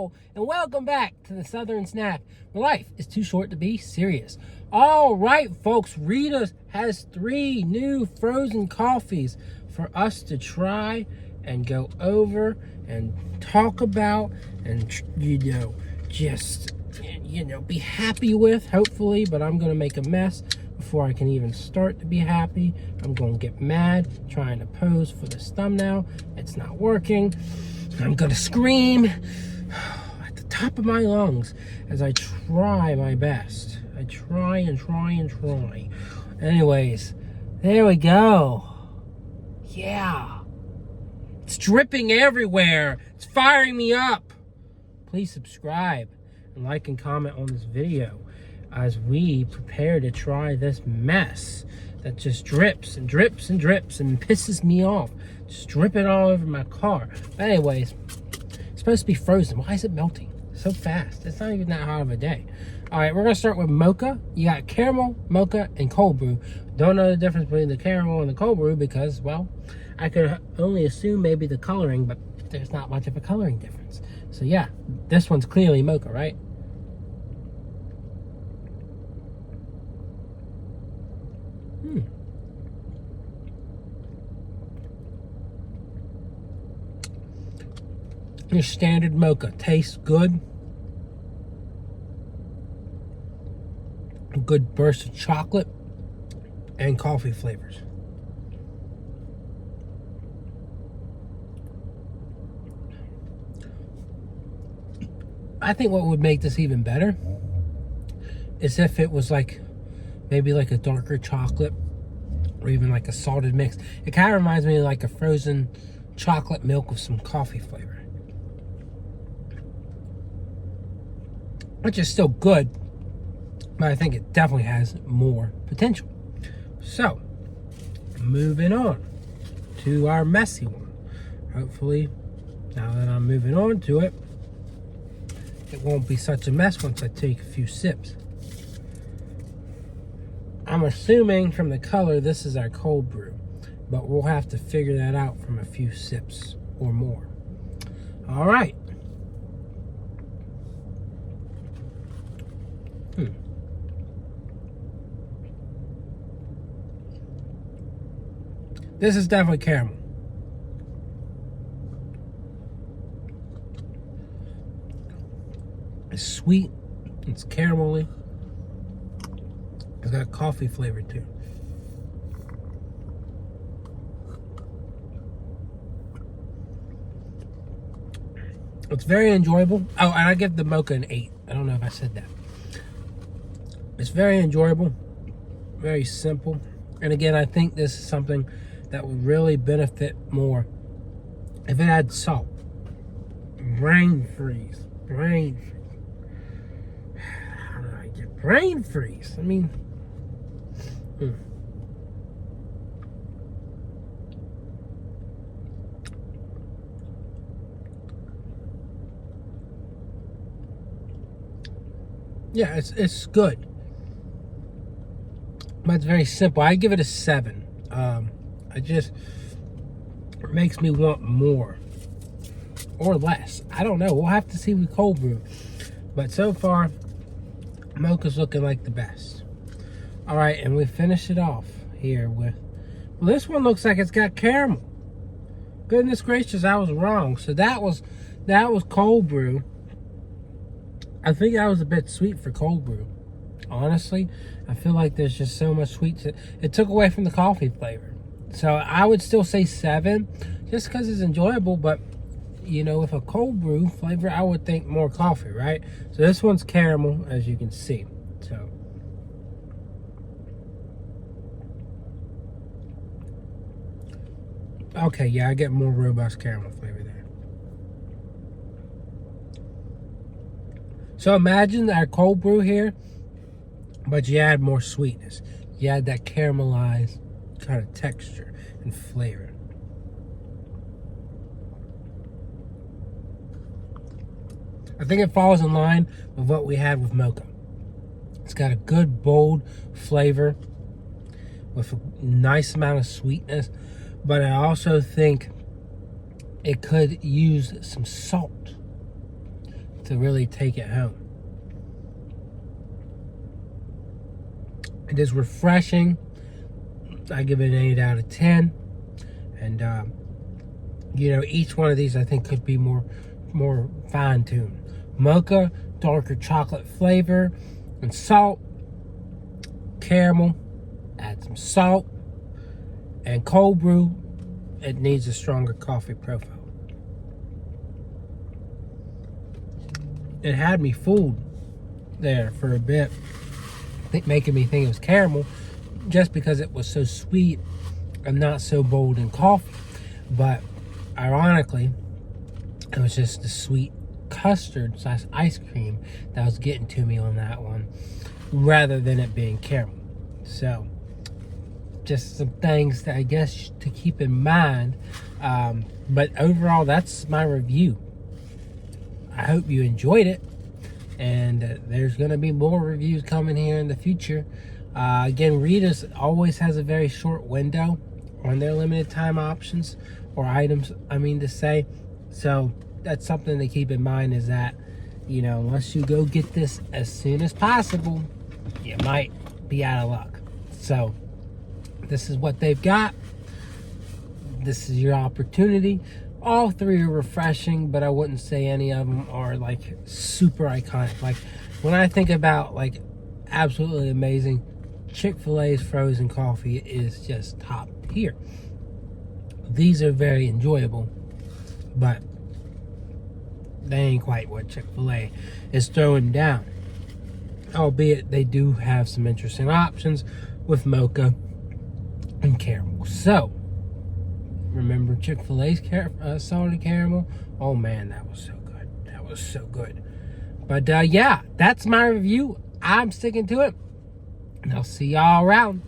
Hello, and welcome back to the Southern Snack, where life is too short to be serious. All right, folks, Rita has 3 new frozen coffees for us to try and go over and talk about and, just, be happy with, hopefully, but I'm going to make a mess before I can even start to be happy. I'm going to get mad trying to pose for this thumbnail. It's not working. I'm going to scream at the top of my lungs as I try my best. I try and try and try. Anyways, there we go. Yeah. It's dripping everywhere. It's firing me up. Please subscribe and like and comment on this video as we prepare to try this mess that just drips and drips and drips and pisses me off. Just drip it all over my car. But anyways, it's supposed to be frozen. Why is it melting so fast? It's not even that hot of a day. All right, we're gonna start with mocha. You got caramel, mocha, and cold brew. Don't know the difference between the caramel and the cold brew because, well, I could only assume maybe the coloring, but there's not much of a coloring difference. So yeah, this one's clearly mocha, right? Your standard mocha tastes good. A good burst of chocolate and coffee flavors. I think what would make this even better is if it was like maybe like a darker chocolate or even like a salted mix. It kind of reminds me of like a frozen chocolate milk with some coffee flavor, which is still good, but I think it definitely has more potential. So, moving on to our messy one. Hopefully, now that I'm moving on to it, it won't be such a mess once I take a few sips. I'm assuming from the color this is our cold brew, but we'll have to figure that out from a few sips or more. All right. This is definitely caramel. It's sweet, it's caramelly. It's got coffee flavor too. It's very enjoyable. Oh, and I give the mocha an 8. I don't know if I said that. It's very enjoyable, very simple. And again, I think this is something that would really benefit more if it had salt. Brain freeze. Brain freeze. How did I get brain freeze? I mean, yeah, it's good. But it's very simple. I give it a 7. It makes me want more or less. I don't know. We'll have to see with cold brew. But so far, mocha's looking like the best. All right, and we finish it off here with, well, this one looks like it's got caramel. Goodness gracious, I was wrong. So that was cold brew. I think that was a bit sweet for cold brew. Honestly, I feel like there's just so much sweet. It took away from the coffee flavor. So I would still say 7, just because it's enjoyable. But, with a cold brew flavor, I would think more coffee, right? So this one's caramel, as you can see. So, okay, yeah, I get more robust caramel flavor there. So imagine our cold brew here, but you add more sweetness. You add that caramelized kind of texture and flavor. I think it falls in line with what we had with mocha. It's got a good, bold flavor with a nice amount of sweetness, but I also think it could use some salt to really take it home. It is refreshing. I give it an 8 out of 10. And, each one of these I think could be more fine-tuned. Mocha, darker chocolate flavor and salt. Caramel, add some salt. And cold brew, it needs a stronger coffee profile. It had me fooled there for a bit, making me think it was caramel, just because it was so sweet and not so bold in coffee. But ironically, it was just the sweet custard / ice cream that was getting to me on that one, rather than it being caramel. So, just some things that I guess to keep in mind. But overall, that's my review. I hope you enjoyed it, and there's going to be more reviews coming here in the future. Again, Rita's always has a very short window on their limited time options or items, to say. So that's something to keep in mind, is that, unless you go get this as soon as possible, you might be out of luck. So this is what they've got. This is your opportunity. All three are refreshing, but I wouldn't say any of them are like super iconic. Like when I think about like absolutely amazing, Chick-fil-A's frozen coffee is just top tier. These are very enjoyable, but they ain't quite what Chick-fil-A is throwing down. Albeit they do have some interesting options with mocha and caramel. So, remember Chick-fil-A's salted caramel? Oh man, that was so good. That was so good. But yeah, that's my review. I'm sticking to it. And I'll see y'all around.